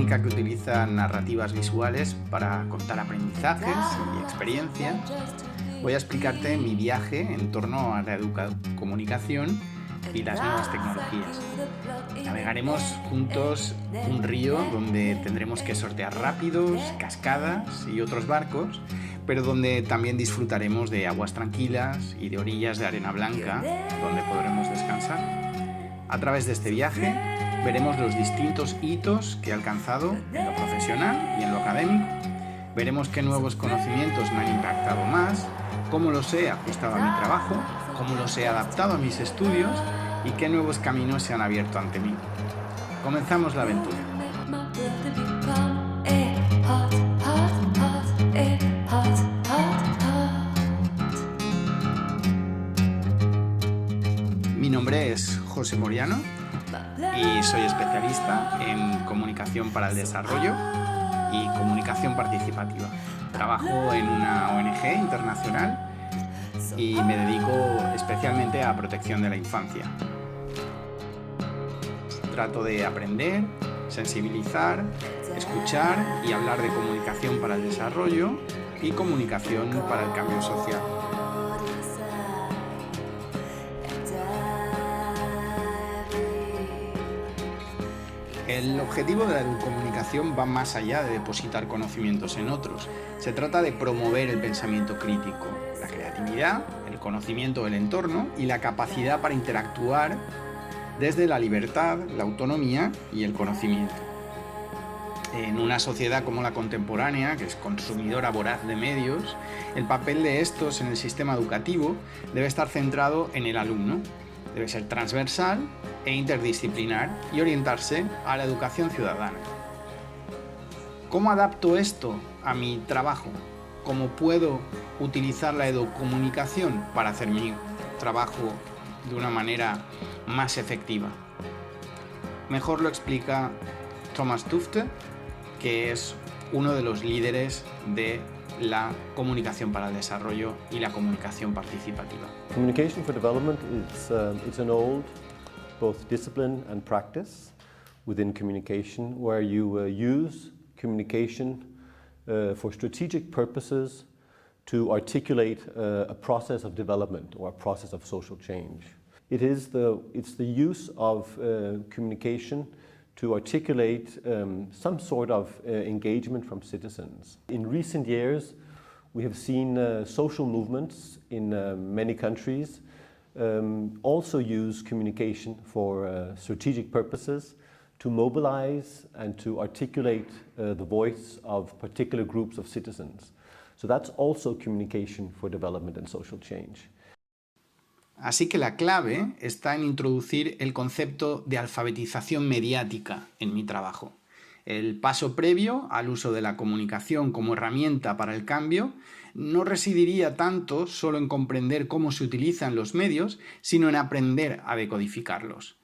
técnica que utiliza narrativas visuales para contar aprendizajes y experiencias. Voy a explicarte mi viaje en torno a la educomunicación y las nuevas tecnologías. Navegaremos juntos un río donde tendremos que sortear rápidos, cascadas y otros barcos, pero donde también disfrutaremos de aguas tranquilas y de orillas de arena blanca donde podremos descansar. A través de este viaje veremos los distintos hitos que he alcanzado en lo profesional y en lo académico. Veremos qué nuevos conocimientos me han impactado más, cómo los he ajustado a mi trabajo, cómo los he adaptado a mis estudios y qué nuevos caminos se han abierto ante mí. Comenzamos la aventura. Mi nombre es José Moriano y soy especialista en comunicación para el desarrollo y comunicación participativa. Trabajo en una ONG internacional y me dedico especialmente a protección de la infancia. Trato de aprender, sensibilizar, escuchar y hablar de comunicación para el desarrollo y comunicación para el cambio social. El objetivo de la educomunicación va más allá de depositar conocimientos en otros. Se trata de promover el pensamiento crítico, la creatividad, el conocimiento del entorno y la capacidad para interactuar desde la libertad, la autonomía y el conocimiento. En una sociedad como la contemporánea, que es consumidora voraz de medios, el papel de estos en el sistema educativo debe estar centrado en el alumno. Debe ser transversal e interdisciplinar y orientarse a la educación ciudadana. ¿Cómo adapto esto a mi trabajo? ¿Cómo puedo utilizar la educomunicación para hacer mi trabajo de una manera más efectiva? Mejor lo explica Thomas Tufte, que es uno de los líderes de la comunicación para el desarrollo y la comunicación participativa. Communication for development it's an old both discipline and practice within communication, where you use communication for strategic purposes to articulate a process of development or a process of social change. It's the use of communication to articulate some sort of engagement from citizens. In recent years, we have seen social movements in many countries also use communication for strategic purposes to mobilize and to articulate the voice of particular groups of citizens. So that's also communication for development and social change. Así que la clave está en introducir el concepto de alfabetización mediática en mi trabajo. El paso previo al uso de la comunicación como herramienta para el cambio no residiría tanto solo en comprender cómo se utilizan los medios, sino en aprender a decodificarlos.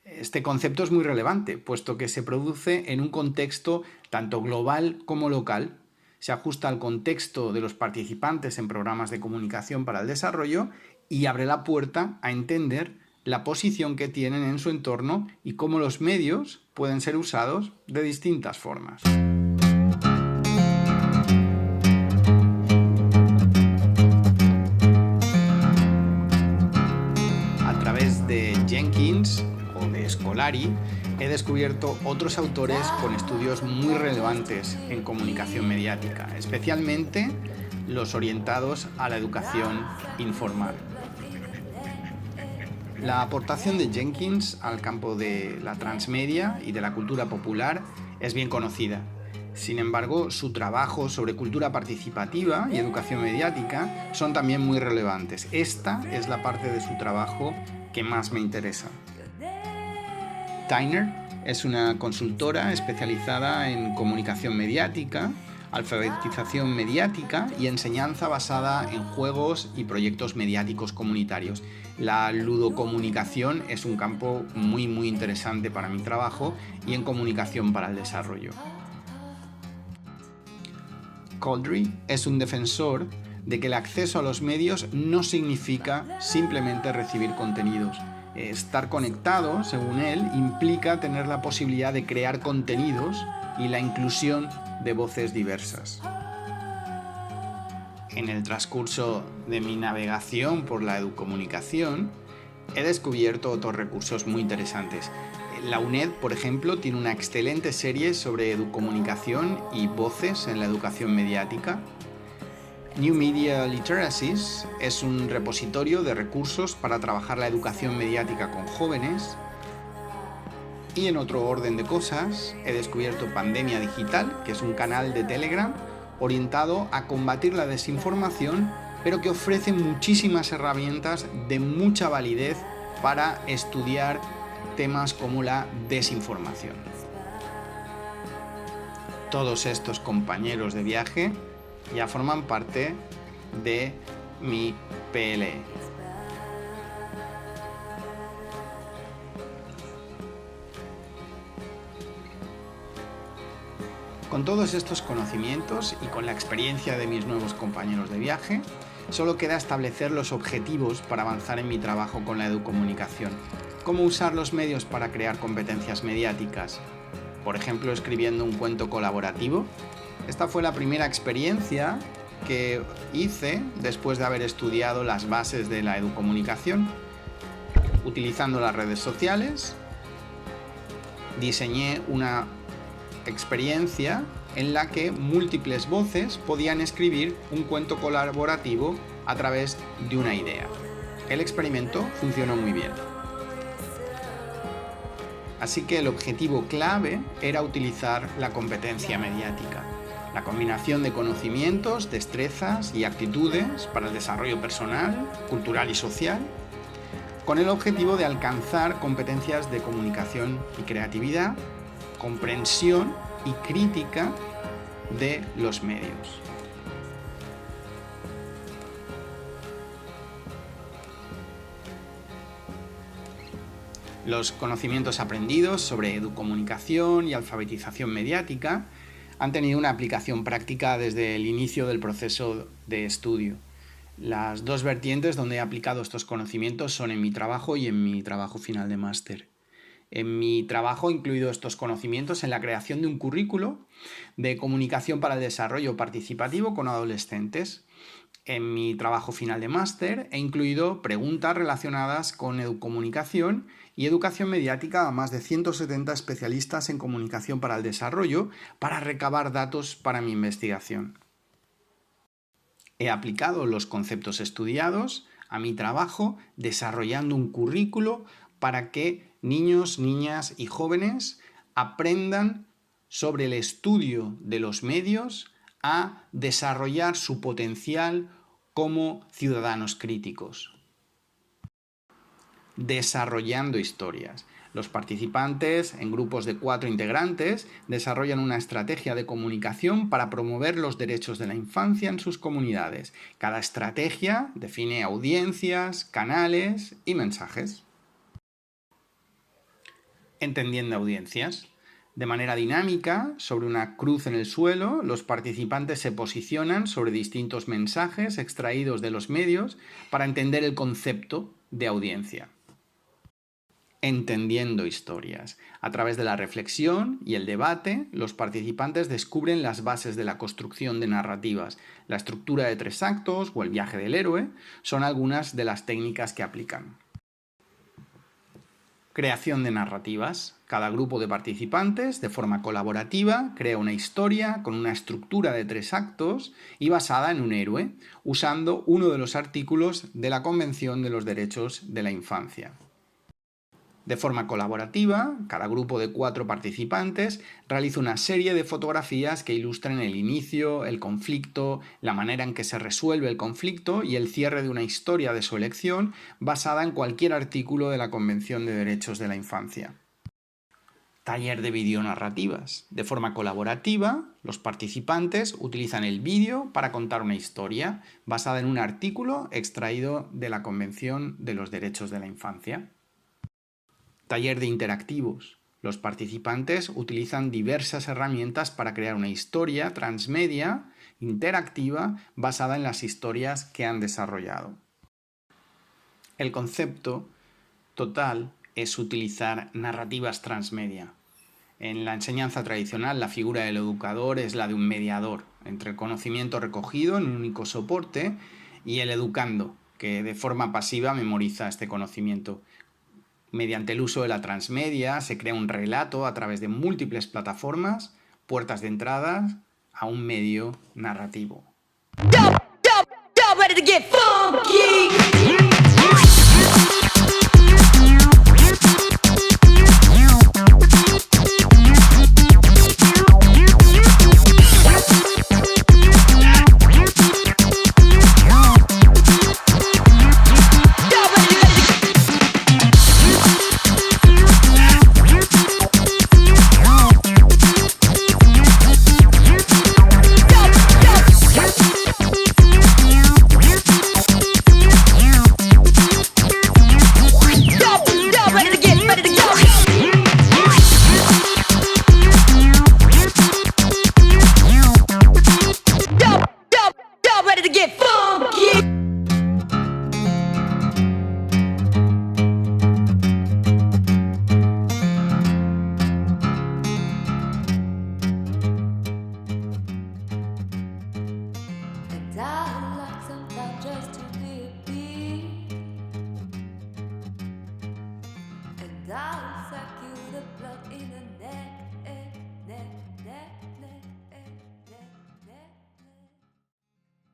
Este concepto es muy relevante, puesto que se produce en un contexto tanto global como local. Se ajusta al contexto de los participantes en programas de comunicación para el desarrollo y abre la puerta a entender la posición que tienen en su entorno y cómo los medios pueden ser usados de distintas formas. A través de Jenkins o de Scolari he descubierto otros autores con estudios muy relevantes en comunicación mediática, especialmente los orientados a la educación informal. La aportación de Jenkins al campo de la transmedia y de la cultura popular es bien conocida. Sin embargo, su trabajo sobre cultura participativa y educación mediática son también muy relevantes. Esta es la parte de su trabajo que más me interesa. Tyner es una consultora especializada en comunicación mediática, alfabetización mediática y enseñanza basada en juegos y proyectos mediáticos comunitarios. La ludocomunicación es un campo muy interesante para mi trabajo y en comunicación para el desarrollo. Couldry es un defensor de que el acceso a los medios no significa simplemente recibir contenidos. Estar conectado, según él, implica tener la posibilidad de crear contenidos y la inclusión de voces diversas. En el transcurso de mi navegación por la educomunicación, he descubierto otros recursos muy interesantes. La UNED, por ejemplo, tiene una excelente serie sobre educomunicación y voces en la educación mediática. New Media Literacies es un repositorio de recursos para trabajar la educación mediática con jóvenes. Y en otro orden de cosas, he descubierto Pandemia Digital, que es un canal de Telegram orientado a combatir la desinformación, pero que ofrece muchísimas herramientas de mucha validez para estudiar temas como la desinformación. Todos estos compañeros de viaje ya forman parte de mi PLE. Con todos estos conocimientos y con la experiencia de mis nuevos compañeros de viaje, solo queda establecer los objetivos para avanzar en mi trabajo con la educomunicación. Cómo usar los medios para crear competencias mediáticas. Por ejemplo, escribiendo un cuento colaborativo. Esta fue la primera experiencia que hice después de haber estudiado las bases de la educomunicación. Utilizando las redes sociales, diseñé una experiencia en la que múltiples voces podían escribir un cuento colaborativo a través de una idea. El experimento funcionó muy bien. Así que el objetivo clave era utilizar la competencia mediática, la combinación de conocimientos, destrezas y actitudes para el desarrollo personal, cultural y social, con el objetivo de alcanzar competencias de comunicación y creatividad, comprensión y crítica de los medios. Los conocimientos aprendidos sobre educomunicación y alfabetización mediática han tenido una aplicación práctica desde el inicio del proceso de estudio. Las dos vertientes donde he aplicado estos conocimientos son en mi trabajo y en mi trabajo final de máster. En mi trabajo he incluido estos conocimientos en la creación de un currículo de comunicación para el desarrollo participativo con adolescentes. En mi trabajo final de máster he incluido preguntas relacionadas con educomunicación y educación mediática a más de 170 especialistas en comunicación para el desarrollo para recabar datos para mi investigación. He aplicado los conceptos estudiados a mi trabajo desarrollando un currículo para que niños, niñas y jóvenes aprendan sobre el estudio de los medios a desarrollar su potencial como ciudadanos críticos. Desarrollando historias. Los participantes, en grupos de 4 integrantes, desarrollan una estrategia de comunicación para promover los derechos de la infancia en sus comunidades. Cada estrategia define audiencias, canales y mensajes. Entendiendo audiencias. De manera dinámica, sobre una cruz en el suelo, los participantes se posicionan sobre distintos mensajes extraídos de los medios para entender el concepto de audiencia. Entendiendo historias. A través de la reflexión y el debate, los participantes descubren las bases de la construcción de narrativas. La estructura de 3 actos o el viaje del héroe son algunas de las técnicas que aplican. Creación de narrativas. Cada grupo de participantes, de forma colaborativa, crea una historia con una estructura de 3 actos y basada en un héroe, usando uno de los artículos de la Convención de los Derechos de la Infancia. De forma colaborativa, cada grupo de 4 participantes realiza una serie de fotografías que ilustran el inicio, el conflicto, la manera en que se resuelve el conflicto y el cierre de una historia de su elección basada en cualquier artículo de la Convención de Derechos de la Infancia. Taller de videonarrativas. De forma colaborativa, los participantes utilizan el vídeo para contar una historia basada en un artículo extraído de la Convención de los Derechos de la Infancia. Taller de interactivos. Los participantes utilizan diversas herramientas para crear una historia transmedia interactiva basada en las historias que han desarrollado. El concepto total es utilizar narrativas transmedia. En la enseñanza tradicional, la figura del educador es la de un mediador entre el conocimiento recogido en un único soporte y el educando, que de forma pasiva memoriza este conocimiento. Mediante el uso de la transmedia se crea un relato a través de múltiples plataformas, puertas de entrada a un medio narrativo. Y'all ready to get funky?